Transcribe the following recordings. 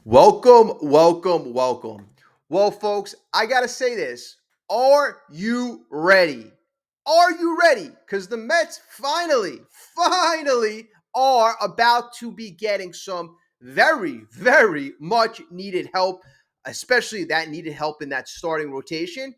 Welcome, welcome, welcome. Well, folks, I got to say this. Are you ready? Are you ready? Because the Mets finally are about to be getting some very much needed help, especially that needed help in that starting rotation.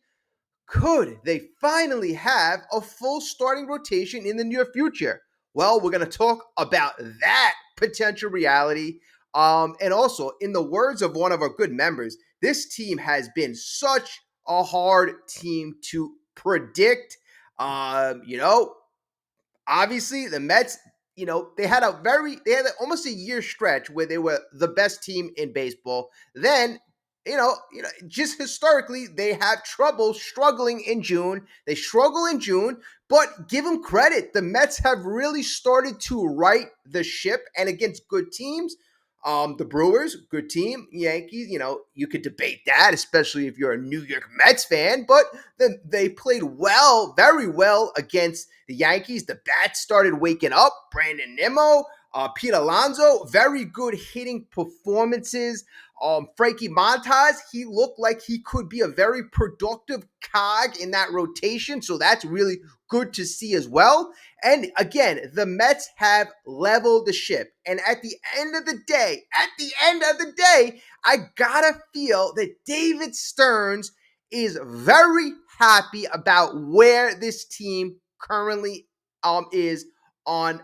Could they finally have a full starting rotation in the near future? Well, we're going to talk about that potential reality. And also, in the words of one of our good members, this team has been such a hard team to predict. You know, obviously the Mets, they had almost a year stretch where they were the best team in baseball. Then, just historically, they have trouble struggling in June. They struggle in June, but give them credit. The Mets have really started to right the ship, and against good teams. The Brewers, good team. Yankees, you could debate that, especially if you're a New York Mets fan, but they played well, very well against the Yankees. The bats started waking up. Brandon Nimmo, Pete Alonso, very good hitting performances. Frankie Montas, he looked like he could be a very productive cog in that rotation, so that's really good to see as well. And again, the Mets have leveled the ship. And at the end of the day, I gotta feel that David Stearns is very happy about where this team currently is on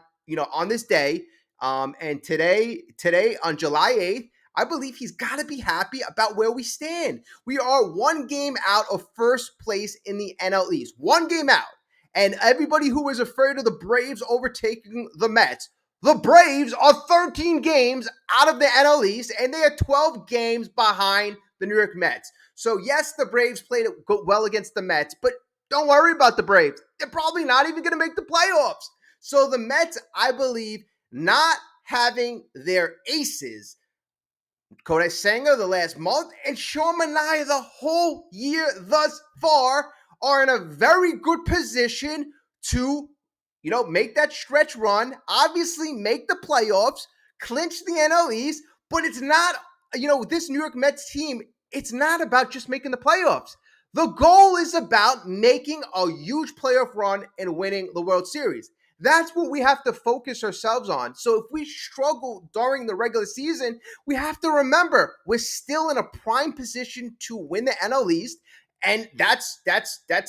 this day. And today on July 8th, I believe he's got to be happy about where we stand. We are one game out of first place in the NL East. One game out. And everybody who was afraid of the Braves overtaking the Mets, the Braves are 13 games out of the NL East, and they are 12 games behind the New York Mets. So, yes, the Braves played well against the Mets, but don't worry about the Braves. They're probably not even going to make the playoffs. So, the Mets, I believe, not having their aces, Kodai Senga the last month, and Sean Manaea the whole year thus far, are in a very good position to, make that stretch run, obviously make the playoffs, clinch the NL East, but it's not, this New York Mets team, it's not about just making the playoffs. The goal is about making a huge playoff run and winning the World Series. That's what we have to focus ourselves on. So if we struggle during the regular season, we have to remember we're still in a prime position to win the NL East. And that's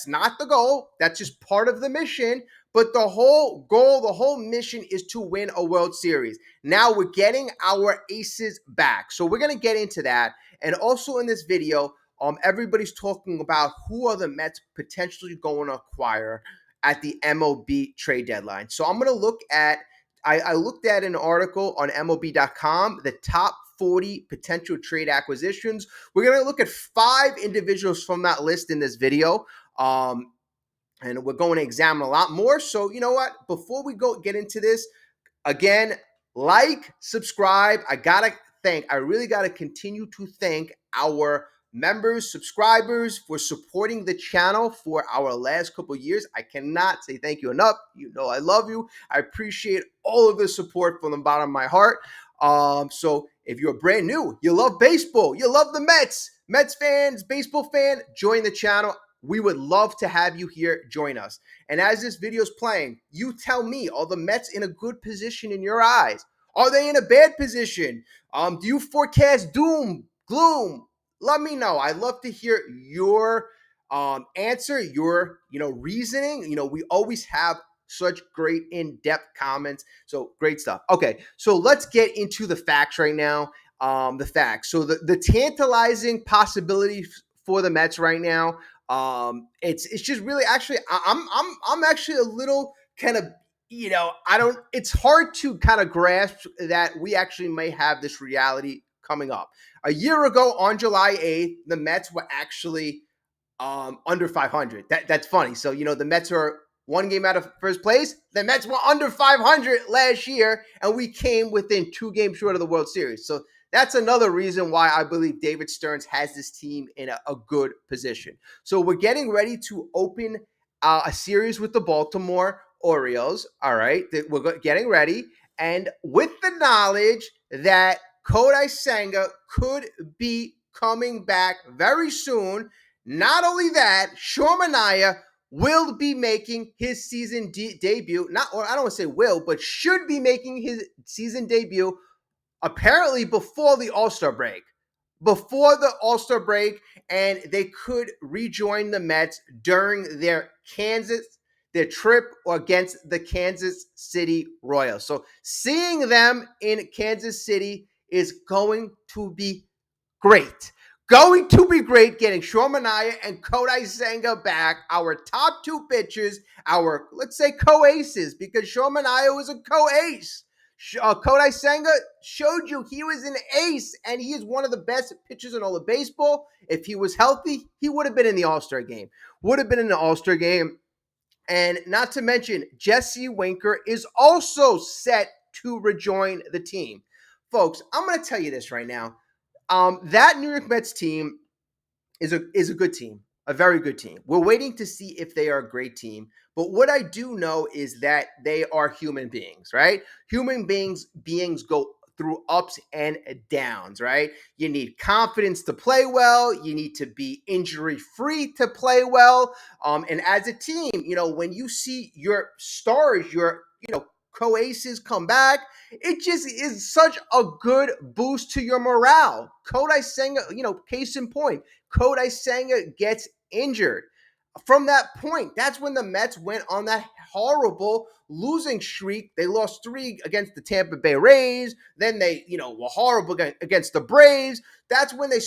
not the goal. That's just part of the mission. But the whole goal, the whole mission is to win a World Series. Now we're getting our aces back. So we're going to get into that. And also in this video, everybody's talking about who are the Mets potentially going to acquire at the MLB trade deadline. So I'm going to look at, I looked at an article on MLB.com, the top 40 potential trade acquisitions. We're going to look at 5 individuals from that list in this video. And we're going to examine a lot more. So, you know what? Before we get into this, again, like, subscribe. I really got to continue to thank our members, subscribers for supporting the channel for our last couple of years. I cannot say thank you enough. You know I love you. I appreciate all of the support from the bottom of my heart. So if you're brand new, you love baseball, you love the Mets fans, baseball fan, join the channel. We would love to have you here. Join us. And as this video is playing, you tell me, are the Mets in a good position in your eyes? Are they in a bad position? Do you forecast doom, gloom? Let me know. I'd love to hear your answer, your reasoning. We always have such great in-depth comments. So great stuff. Okay, so let's get into the facts right now. The facts. So the tantalizing possibilities for the Mets right now. It's just really actually I'm actually a little kind of it's hard to kind of grasp that we actually may have this reality coming up. A year ago on July 8th, the Mets were actually under 500. That's funny. So, the Mets are one game out of first place. The Mets were under 500 last year, and we came within 2 games short of the World Series. So that's another reason why I believe David Stearns has this team in a good position. So we're getting ready to open a series with the Baltimore Orioles. All right, we're getting ready. And with the knowledge that Kodai Senga could be coming back very soon. Not only that, Shormanaya will be making his season debut. Or I don't want to say will, but should be making his season debut apparently before the All-Star break. Before the All-Star break, and they could rejoin the Mets during their trip against the Kansas City Royals. So seeing them in Kansas City is going to be great. Going to be great getting Shormanaya and Kodai Senga back, our top two pitchers, our, let's say, co-aces, because Shormanaya was a co-ace. Kodai Senga showed you he was an ace, and he is one of the best pitchers in all of baseball. If he was healthy, he would have been in the All-Star game. And not to mention, Jesse Winker is also set to rejoin the team. Folks, I'm going to tell you this right now. That New York Mets team is a good team, a very good team. We're waiting to see if they are a great team. But what I do know is that they are human beings, right? Human beings go through ups and downs, right? You need confidence to play well. You need to be injury-free to play well. And as a team, when you see your stars, your, co-aces come back, it just is such a good boost to your morale. Kodai Senga, case in point, Kodai Senga gets injured. From that point, that's when the Mets went on that horrible losing streak. They lost 3 against the Tampa Bay Rays. Then they, were horrible against the Braves. That's when they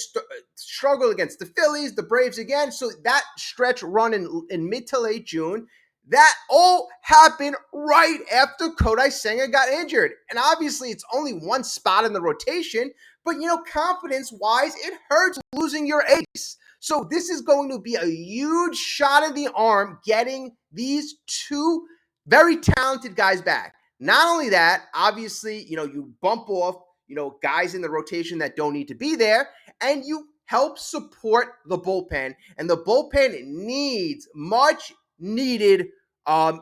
struggled against the Phillies, the Braves again. So that stretch run in mid to late June, that all happened right after Kodai Senga got injured. And obviously, it's only one spot in the rotation, but, confidence-wise, it hurts losing your ace. So this is going to be a huge shot in the arm getting these two very talented guys back. Not only that, obviously, you bump off, guys in the rotation that don't need to be there, and you help support the bullpen. And the bullpen needs much needed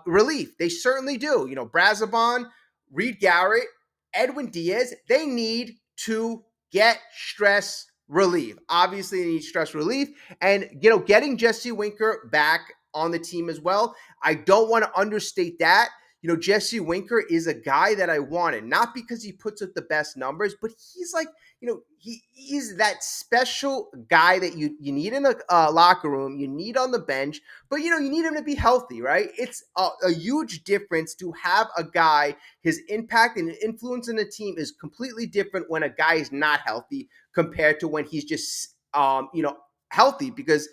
relief. They certainly do. Brazoban, Reed Garrett, Edwin Diaz, they need to get stress relief. Obviously, they need stress relief. And, getting Jesse Winker back on the team as well, I don't want to understate that. Jesse Winker is a guy that I wanted, not because he puts up the best numbers, but he's like, he's that special guy that you need in a locker room, you need on the bench, but, you need him to be healthy, right? It's a huge difference to have a guy, his impact and influence in the team is completely different when a guy is not healthy compared to when he's just, healthy, because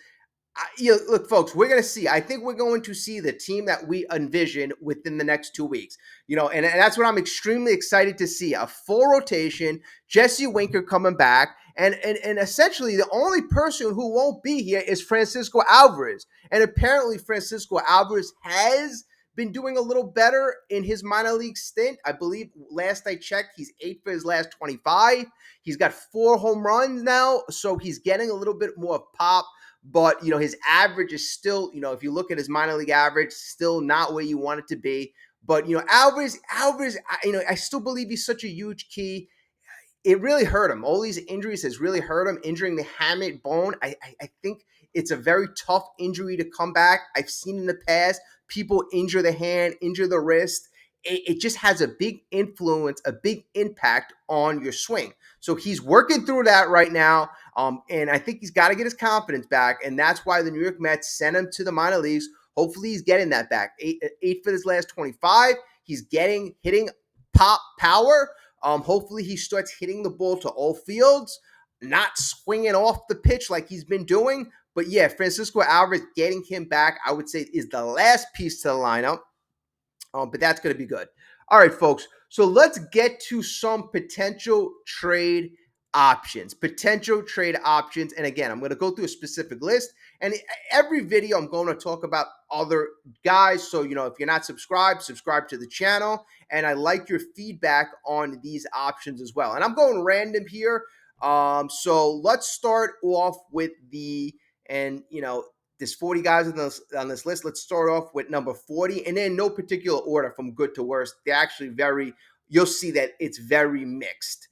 look, folks, we're going to see. I think we're going to see the team that we envision within the next 2 weeks. And that's what I'm extremely excited to see. A full rotation, Jesse Winker coming back, and essentially the only person who won't be here is Francisco Alvarez. And apparently Francisco Alvarez has been doing a little better in his minor league stint. I believe last I checked, he's 8 for his last 25. He's got 4 home runs now, so he's getting a little bit more pop. But, his average is still, if you look at his minor league average, still not where you want it to be. But, Alvarez, I still believe he's such a huge key. It really hurt him. All these injuries has really hurt him. Injuring the hamate bone, I think it's a very tough injury to come back. I've seen in the past people injure the hand, injure the wrist. It just has a big influence, a big impact on your swing. So he's working through that right now. And I think he's got to get his confidence back. And that's why the New York Mets sent him to the minor leagues. Hopefully he's getting that back. 8 for his last 25. He's hitting pop power. Hopefully he starts hitting the ball to all fields, not swinging off the pitch like he's been doing. But yeah, Francisco Alvarez, getting him back, I would say, is the last piece to the lineup. But that's going to be good. All right, folks. So let's get to some potential trade options. And again, I'm going to go through a specific list. And every video, I'm going to talk about other guys. So, if you're not subscribed, subscribe to the channel. And I like your feedback on these options as well. And I'm going random here. So let's start off with there's 40 guys on this list. Let's start off with number 40, and in no particular order from good to worst. They're actually you'll see that it's very mixed.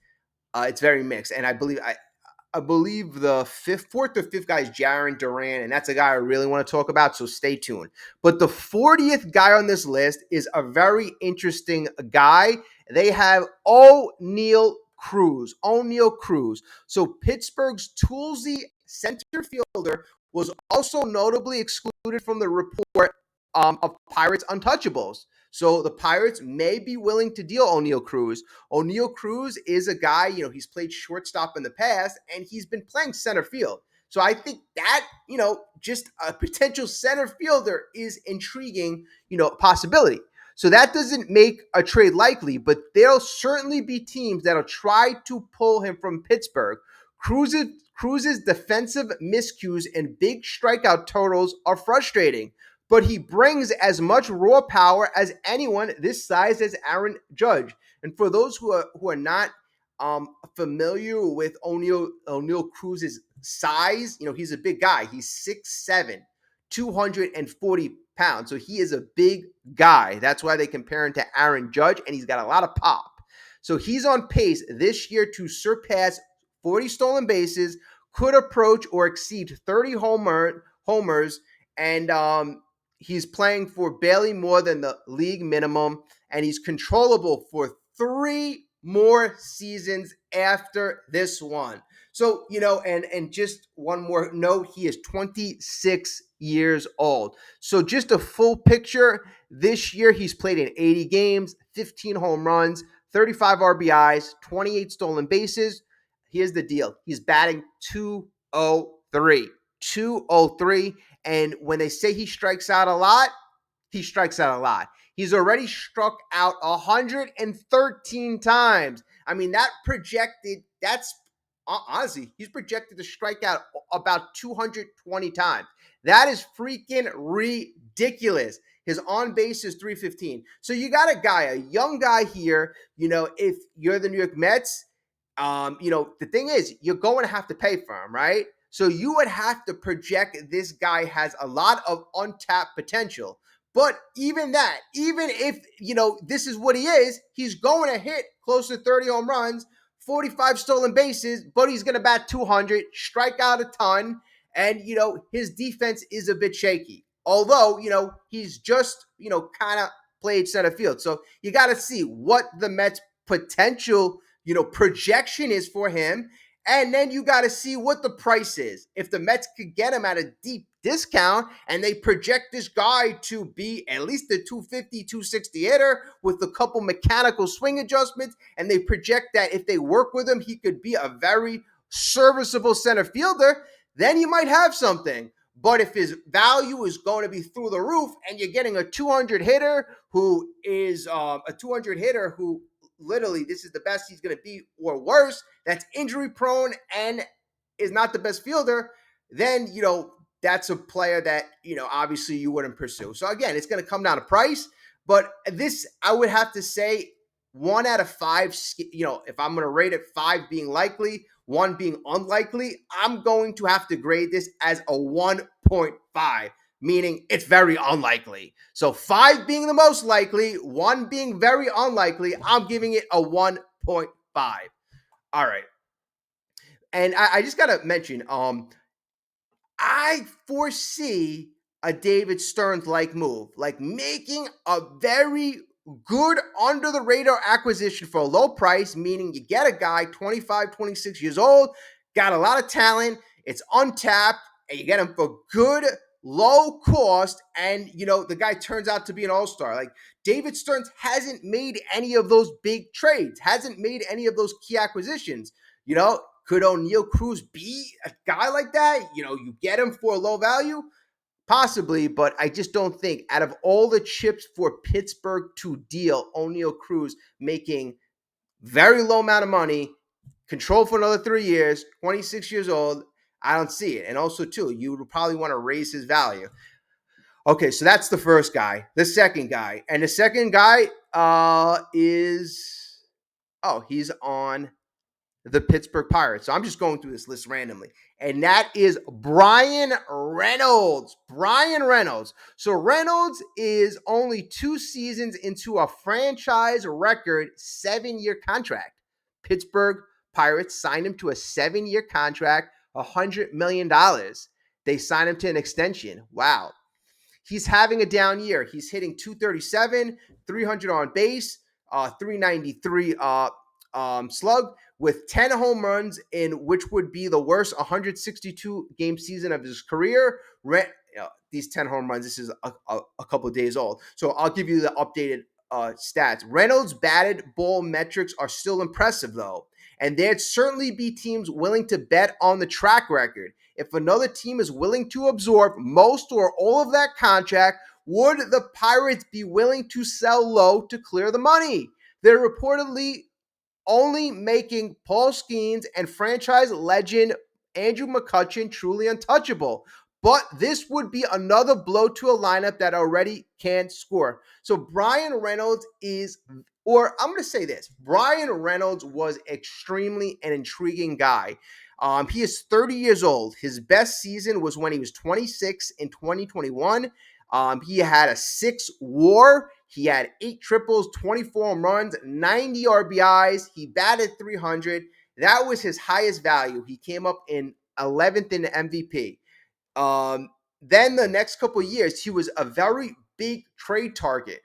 It's very mixed, and I believe the fourth or fifth guy is Jiren Durant, and that's a guy I really want to talk about. So stay tuned. But the 40th guy on this list is a very interesting guy. They have ONeal Cruz. ONeal Cruz. So Pittsburgh's toolsy center fielder was also notably excluded from the report of Pirates untouchables. So the Pirates may be willing to deal ONeal Cruz. ONeal Cruz is a guy, he's played shortstop in the past, and he's been playing center field. So I think that, just a potential center fielder is intriguing, possibility. So that doesn't make a trade likely, but there'll certainly be teams that'll try to pull him from Pittsburgh. Cruz's defensive miscues and big strikeout totals are frustrating, but he brings as much raw power as anyone this size as Aaron Judge. And for those who are not familiar with ONeal Cruz's size, he's a big guy. He's 6'7", 240 pounds. So he is a big guy. That's why they compare him to Aaron Judge, and he's got a lot of pop. So he's on pace this year to surpass 40 stolen bases, could approach or exceed 30 homers, and he's playing for barely more than the league minimum, and he's controllable for 3 more seasons after this one. So, and just one more note, he is 26 years old. So just a full picture, this year he's played in 80 games, 15 home runs, 35 RBIs, 28 stolen bases. Here's the deal. He's batting 203. 203. And when they say he strikes out a lot, he strikes out a lot. He's already struck out 113 times. I mean, honestly, he's projected to strike out about 220 times. That is freaking ridiculous. His on base is 315. So you got a young guy here. If you're the New York Mets, the thing is, you're going to have to pay for him, right? So you would have to project this guy has a lot of untapped potential. But even if, this is what he is, he's going to hit close to 30 home runs, 45 stolen bases, but he's going to bat 200, strike out a ton, and, his defense is a bit shaky. Although, he's just, kind of played center field. So you got to see what the Mets' potential, projection is for him. And then you got to see what the price is. If the Mets could get him at a deep discount and they project this guy to be at least a 250, 260 hitter with a couple mechanical swing adjustments, and they project that if they work with him, he could be a very serviceable center fielder, then you might have something. But if his value is going to be through the roof and you're getting a 200 hitter who is literally this is the best he's going to be or worse, that's injury prone and is not the best fielder, then, that's a player that, obviously you wouldn't pursue. So again, it's going to come down to price, but this, I would have to say 1 out of 5, if I'm going to rate it 5 being likely, 1 being unlikely, I'm going to have to grade this as a 1.5. Meaning it's very unlikely. So 5 being the most likely, 1 being very unlikely, I'm giving it a 1.5. All right. And I just got to mention, I foresee a David Stearns-like move, like making a very good under-the-radar acquisition for a low price, meaning you get a guy 25, 26 years old, got a lot of talent, it's untapped, and you get him for good low cost, and the guy turns out to be an all-star. Like David Stearns hasn't made any of those big trades, hasn't made any of those key acquisitions. Could ONeal Cruz be a guy like that? You get him for a low value? Possibly, but I just don't think out of all the chips for Pittsburgh to deal, ONeal Cruz making very low amount of money, control for another 3 years, 26 years old, I don't see it. And also, too, you would probably want to raise his value. Okay, so that's the first guy. The second guy. And the second guy he's on the Pittsburgh Pirates. So I'm just going through this list randomly. And that is Bryan Reynolds. Bryan Reynolds. So Reynolds is only 2 seasons into a franchise record 7-year contract. Pittsburgh Pirates signed him to a 7-year contract, $100 million. They signed him to an extension. Wow. He's having a down year. He's hitting 237, 300 on base, 393 slug with 10 home runs in which would be the worst 162 game season of his career. These 10 home runs, this is a couple of days old. So I'll give you the updated stats. Reynolds' batted ball metrics are still impressive, though, and there'd certainly be teams willing to bet on the track record. If another team is willing to absorb most or all of that contract, would the Pirates be willing to sell low to clear the money? They're reportedly only making Paul Skeens and franchise legend Andrew McCutchen truly untouchable. But this would be another blow to a lineup that already can't score. So Brian Reynolds I'm going to say this. Brian Reynolds was extremely an intriguing guy. He is 30 years old. His best season was when he was 26 in 2021. He had a 6 WAR. He had 8 triples, 24 home runs, 90 RBIs. He batted 300. That was his highest value. He came up in 11th in the MVP. Then the next couple of years, he was a very big trade target.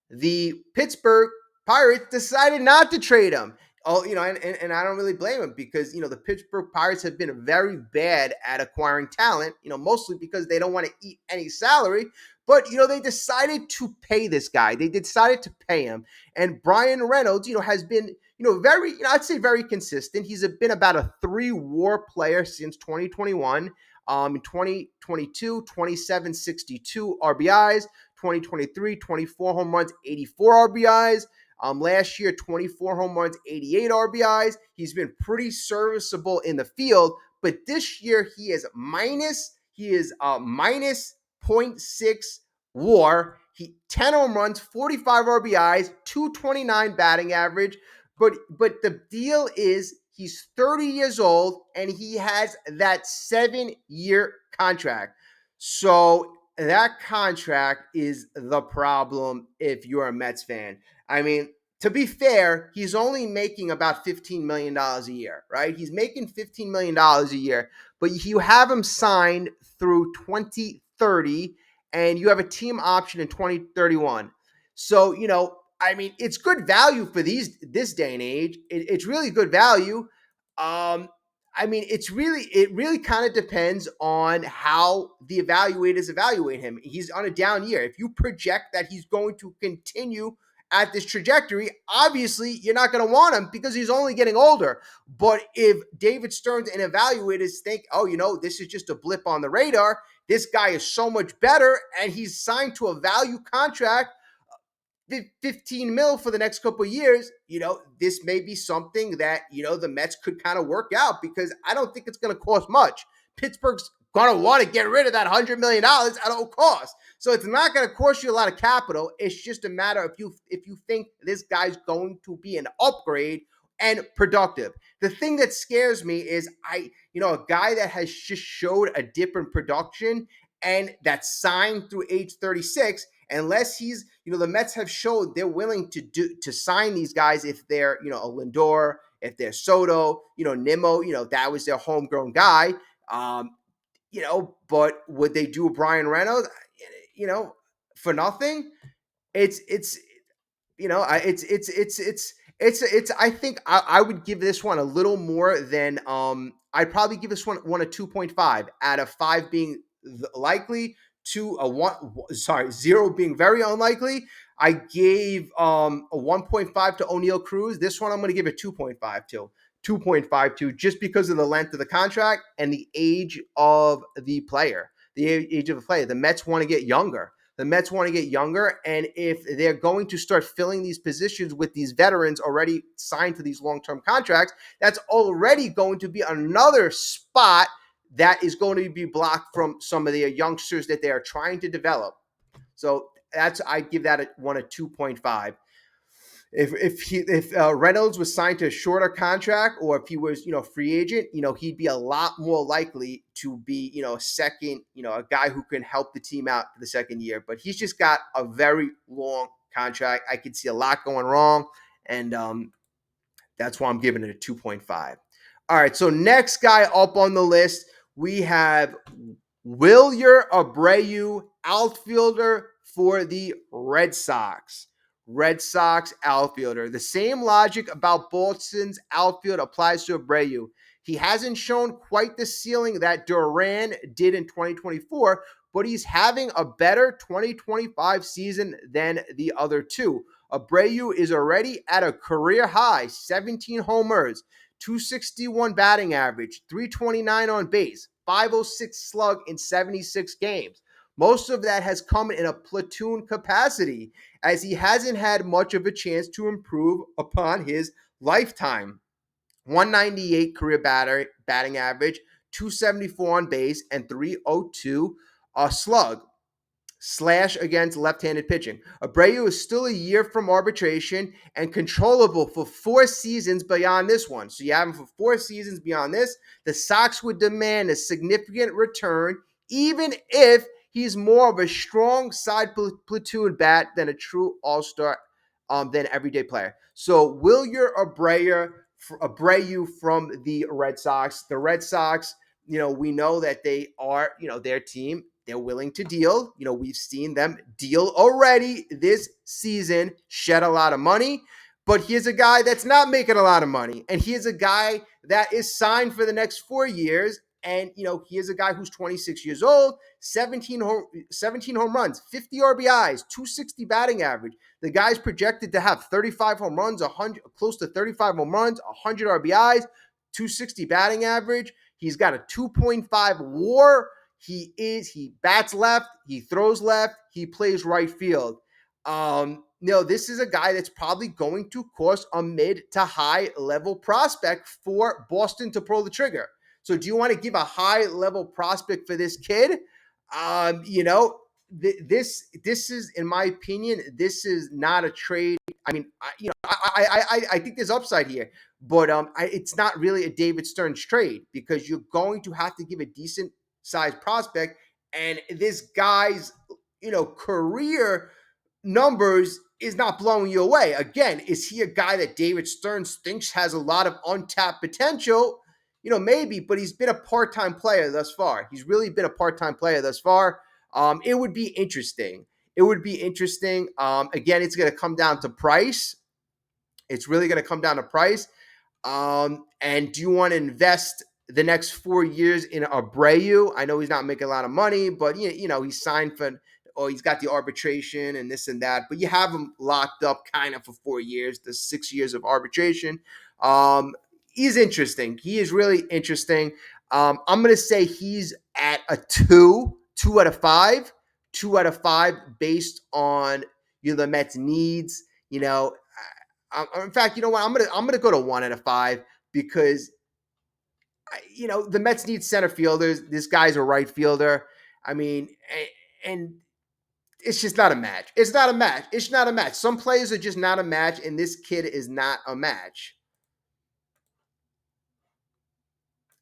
The Pittsburgh Pirates decided not to trade him. And I don't really blame him because, the Pittsburgh Pirates have been very bad at acquiring talent, mostly because they don't want to eat any salary. But, they decided to pay this guy. They decided to pay him. And Brian Reynolds, has been, very, I'd say very consistent. He's been about a 3 WAR player since 2021. In 2022, 27, 62 RBIs. 2023, 24 home runs, 84 RBIs. Last year, 24 home runs, 88 RBIs. He's been pretty serviceable in the field, but this year he is minus 0.6 WAR. 10 home runs, 45 RBIs, 229 batting average. But the deal is he's 30 years old and he has that 7-year contract. So that contract is the problem if you're a Mets fan. I mean, to be fair, he's only making about $15 million a year, right? He's making $15 million a year, but you have him signed through 2030 and you have a team option in 2031. So, it's good value for this day and age. It's really good value. It really kind of depends on how the evaluators evaluate him. He's on a down year. If you project that he's going to continue at this trajectory, obviously you're not going to want him because he's only getting older. But if David Stearns and evaluators think, this is just a blip on the radar, this guy is so much better and he's signed to a value contract, 15 mil for the next couple of years, this may be something that, the Mets could kind of work out because I don't think it's going to cost much. Pittsburgh's going to want to get rid of that $100 million at all costs. So it's not going to cost you a lot of capital. It's just a matter of if you think this guy's going to be an upgrade and productive. The thing that scares me is a guy that has just showed a different production and that's signed through age 36, unless he's, the Mets have showed they're willing to sign these guys if they're, a Lindor, if they're Soto, Nimmo, that was their homegrown guy. But would they do a Brian Reynolds, for nothing? I think I would give this one a little more than, I'd probably give this one a 2.5 out of 5 being likely to a 0 being very unlikely. I gave a 1.5 to ONeal Cruz. This one I'm going to give it 2.5 to. 2.52 just because of the length of the contract and the age of the player. The Mets want to get younger. And if they're going to start filling these positions with these veterans already signed to these long-term contracts, that's already going to be another spot that is going to be blocked from some of the youngsters that they are trying to develop. So I'd give that a 2.5. If Reynolds was signed to a shorter contract, or if he was, free agent, he'd be a lot more likely to be, a second, a guy who can help the team out for the second year. But he's just got a very long contract. I could see a lot going wrong, and that's why I'm giving it a 2.5. All right, so next guy up on the list, we have Wilyer Abreu, outfielder for the Red Sox. Red Sox outfielder. The same logic about Boston's outfield applies to Abreu. He hasn't shown quite the ceiling that Duran did in 2024, but he's having a better 2025 season than the other two. Abreu is already at a career high 17 homers, 261 batting average, 329 on base, 506 slug in 76 games. Most of that has come in a platoon capacity, as he hasn't had much of a chance to improve upon his lifetime. 198 career batting average, 274 on base, and 302 slug slash against left-handed pitching. Abreu is still a year from arbitration and controllable for 4 seasons beyond this one. So you have him for 4 seasons beyond this. The Sox would demand a significant return, even if he's more of a strong side platoon bat than a true all-star than everyday player. So Wilyer Abreu from the Red Sox. The Red Sox, we know that they are, their team, they're willing to deal. We've seen them deal already this season, shed a lot of money. But here's a guy that's not making a lot of money. And here's a guy that is signed for the next 4 years. And, here's a guy who's 26 years old, 17 home runs, 50 RBIs, 260 batting average. The guy's projected to have 35 home runs, close to 35 home runs, 100 RBIs, 260 batting average. He's got a 2.5 WAR. He bats left, he throws left, he plays right field. This is a guy that's probably going to cost a mid to high level prospect for Boston to pull the trigger. So do you want to give a high level prospect for this kid? This is, in my opinion, this is not a trade. I mean, I think there's upside here, but it's not really a David Stearns trade, because you're going to have to give a decent sized prospect, and this guy's career numbers is not blowing you away. Again, is he a guy that David Stearns thinks has a lot of untapped potential? Maybe, but he's been a part-time player thus far. He's really been a part-time player thus far. It would be interesting. Again, it's going to come down to price. It's really going to come down to price. And do you want to invest the next 4 years in Abreu? I know he's not making a lot of money, but he's signed for, or he's got the arbitration and this and that, but you have him locked up kind of for 4 years, the 6 years of arbitration. He's interesting. He is really interesting. I'm going to say he's at a 2 out of 5, 2 out of 5 based on the Mets needs. In fact, you know what? I'm gonna go to 1 out of 5, because the Mets need center fielders. This guy's a right fielder. I mean, and it's just not a match. It's not a match. Some players are just not a match, and this kid is not a match.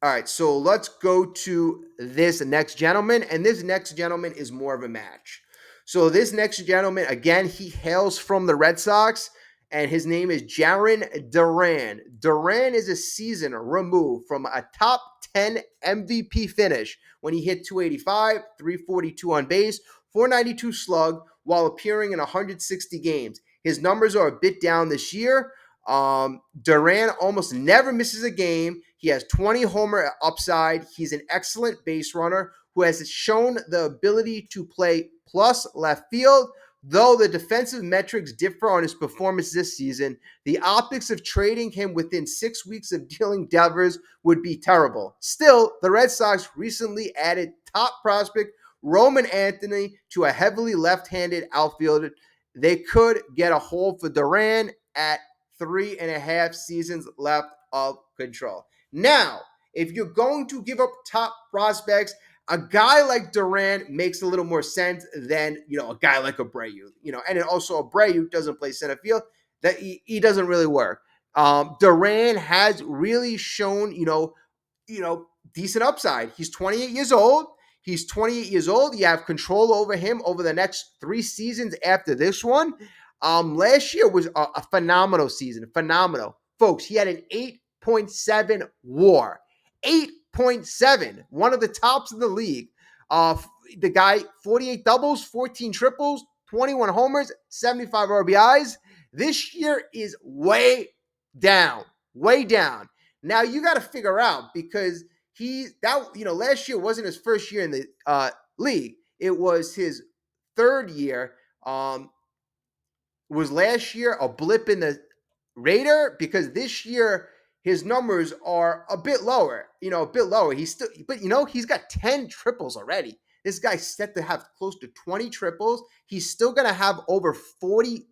All right, so let's go to this next gentleman, and this next gentleman is more of a match. So this next gentleman, again, he hails from the Red Sox, and his name is Jiren Durant. Durant is a season removed from a top 10 MVP finish when he hit 285, 342 on base, 492 slug, while appearing in 160 games. His numbers are a bit down this year. Durant almost never misses a game. He has 20 homer upside. He's an excellent base runner who has shown the ability to play plus left field. Though the defensive metrics differ on his performance this season, the optics of trading him within 6 weeks of dealing Devers would be terrible. Still, the Red Sox recently added top prospect Roman Anthony to a heavily left-handed outfielder. They could get a hold for Durant at 3.5 seasons left of control. Now, if you're going to give up top prospects, a guy like Durant makes a little more sense than, a guy like Abreu, and also Abreu doesn't play center field. That he doesn't really work. Durant has really shown, decent upside. He's 28 years old. You have control over him over the next 3 seasons after this one. Last year was a phenomenal season. Phenomenal. Folks, he had an 8.7 WAR. 8.7, one of the tops in the league. The guy, 48 doubles, 14 triples, 21 homers, 75 RBIs. This year is way down, way down. Now you got to figure out, because last year wasn't his first year in the league. It was his third year. Was last year a blip in the radar? Because this year his numbers are a bit lower. A bit lower. He's got 10 triples already. This guy's set to have close to 20 triples. He's still going to have over 40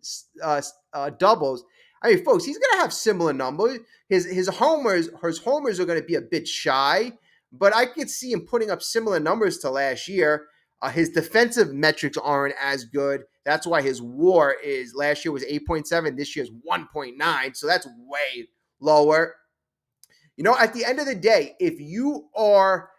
doubles. I mean, folks, he's going to have similar numbers. His homers are going to be a bit shy, but I could see him putting up similar numbers to last year. His defensive metrics aren't as good. That's why his WAR last year was 8.7. This year is 1.9. So that's way lower. At the end of the day, if you are,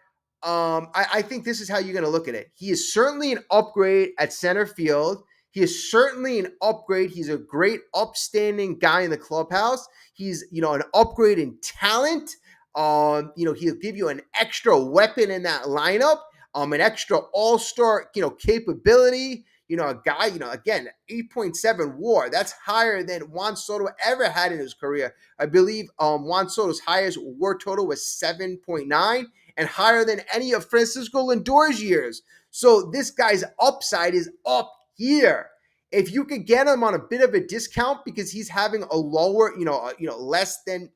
I think this is how you're going to look at it. He is certainly an upgrade at center field. He is certainly an upgrade. He's a great, upstanding guy in the clubhouse. He's, an upgrade in talent. He'll give you an extra weapon in that lineup. An extra all-star, capability. A guy, again, 8.7 WAR. That's higher than Juan Soto ever had in his career. I believe Juan Soto's highest WAR total was 7.9 and higher than any of Francisco Lindor's years. So this guy's upside is up here. If you could get him on a bit of a discount because he's having a lower, less than,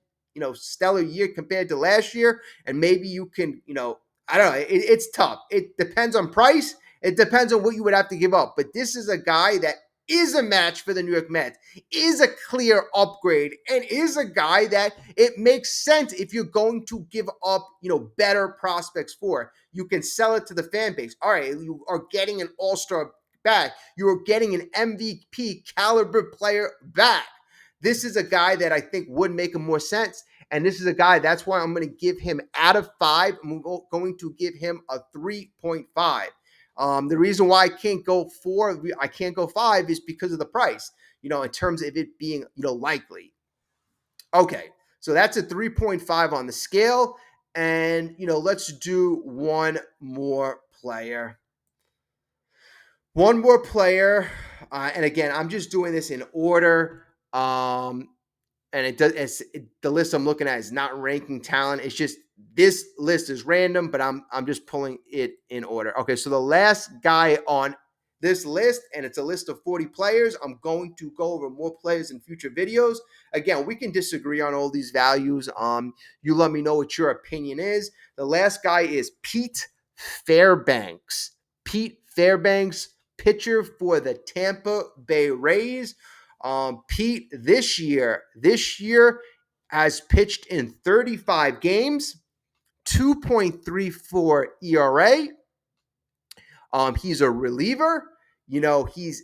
stellar year compared to last year, and maybe you can, I don't know. It's tough. It depends on price. It depends on what you would have to give up. But this is a guy that is a match for the New York Mets, is a clear upgrade, and is a guy that it makes sense if you're going to give up, better prospects for. You can sell it to the fan base. All right, you are getting an all-star back. You are getting an MVP caliber player back. This is a guy that I think would make more sense. And this is a guy, that's why I'm going to give him, out of 5, I'm going to give him a 3.5. The reason why I can't go 4, I can't go 5 is because of the price, in terms of it being, likely. Okay, so that's a 3.5 on the scale. And, let's do one more player. One more player. And again, I'm just doing this in order. And the list I'm looking at is not ranking talent. It's just, this list is random, but I'm just pulling it in order. Okay, so the last guy on this list, and it's a list of 40 players. I'm going to go over more players in future videos. Again, we can disagree on all these values. You let me know what your opinion is. The last guy is Pete Fairbanks. Pete Fairbanks, pitcher for the Tampa Bay Rays. Pete this year has pitched in 35 games, 2.34 ERA. He's a reliever. He's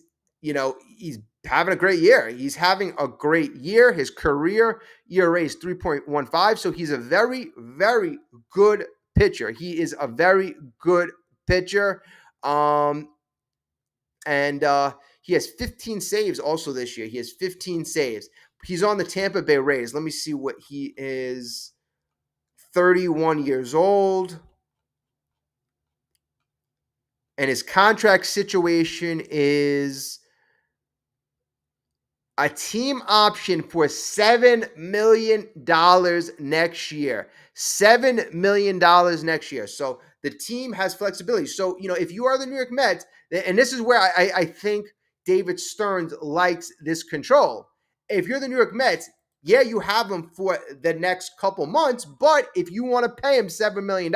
having a great year. He's having a great year. His career ERA is 3.15. So he's a very, very good pitcher. He is a very good pitcher. He has 15 saves also this year. He has 15 saves. He's on the Tampa Bay Rays. Let me see what he is. 31 years old. And his contract situation is a team option for $7 million next year. $7 million next year. So the team has flexibility. So, if you are the New York Mets, and this is where I think David Stearns likes this control. If you're the New York Mets, yeah, you have him for the next couple months, but if you want to pay him $7 million,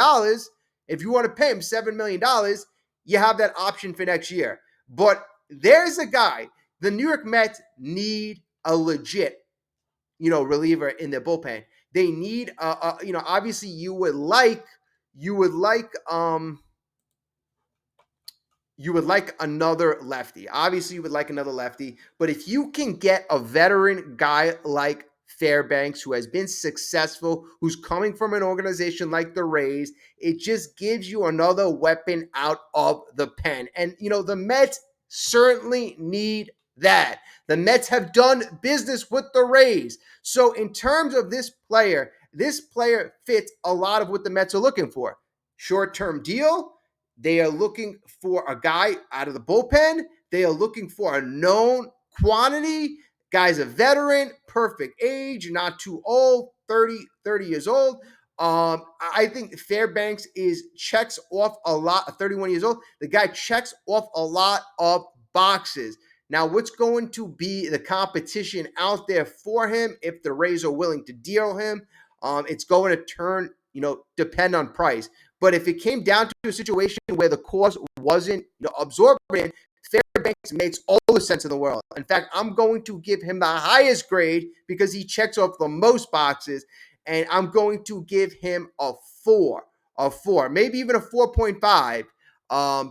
you have that option for next year. But there's a guy, the New York Mets need a legit, reliever in their bullpen. They need, obviously you would like another lefty. Obviously, you would like another lefty. But if you can get a veteran guy like Fairbanks, who has been successful, who's coming from an organization like the Rays, it just gives you another weapon out of the pen. And, the Mets certainly need that. The Mets have done business with the Rays. So in terms of this player, This player fits a lot of what the Mets are looking for. Short-term deal. They are looking for a guy out of the bullpen. They are looking for a known quantity. Guy's a veteran, perfect age, not too old, 30 years old. I think Fairbanks checks off a lot, 31 years old. The guy checks off a lot of boxes. Now, what's going to be the competition out there for him if the Rays are willing to deal him? It's going to depend on price. But if it came down to a situation where the cost wasn't absorbent, Fairbanks makes all the sense in the world. In fact, I'm going to give him the highest grade because he checks off the most boxes, and I'm going to give him a 4, maybe even a 4.5.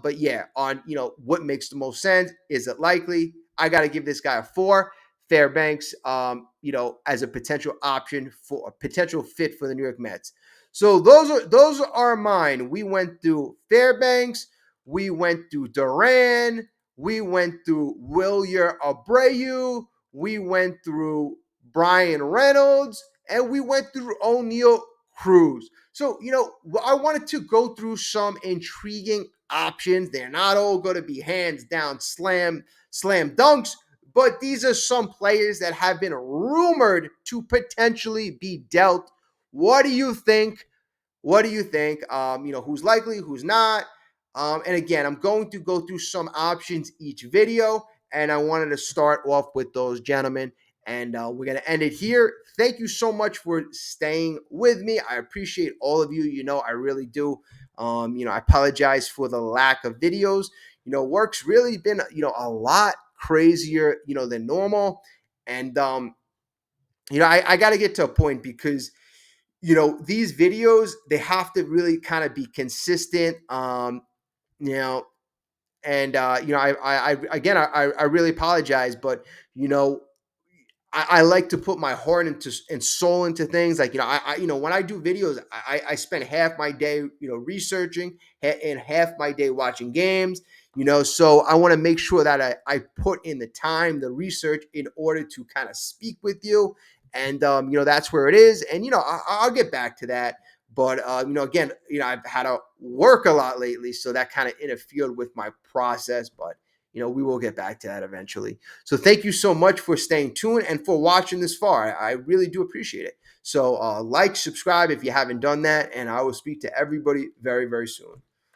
But yeah, on what makes the most sense. Is it likely? I got to give this guy a 4. Fairbanks, as a potential option for a potential fit for the New York Mets. So those are mine. We went through Fairbanks, we went through Durant, we went through Wilyer Abreu, we went through Brian Reynolds, and we went through ONeal Cruz. So, I wanted to go through some intriguing options. They're not all going to be hands down slam dunks, but these are some players that have been rumored to potentially be dealt. What do you think? What do you think? Who's likely, who's not? And again, I'm going to go through some options each video, and I wanted to start off with those gentlemen, and we're going to end it here. Thank you so much for staying with me. I appreciate all of you. I really do. I apologize for the lack of videos. Work's really been, a lot crazier, than normal. And, I got to get to a point because these videos, they have to really kind of be consistent. You know, and I really apologize, but I like to put my heart and soul into things. Like, when I do videos, I spend half my day, researching and half my day watching games, so I want to make sure that I put in the time, the research in order to kind of speak with you. And, that's where it is. And, I'll get back to that. But, again, I've had to work a lot lately, so that kind of interfered with my process. But, we will get back to that eventually. So thank you so much for staying tuned and for watching this far. I really do appreciate it. So like, subscribe if you haven't done that, and I will speak to everybody very, very soon.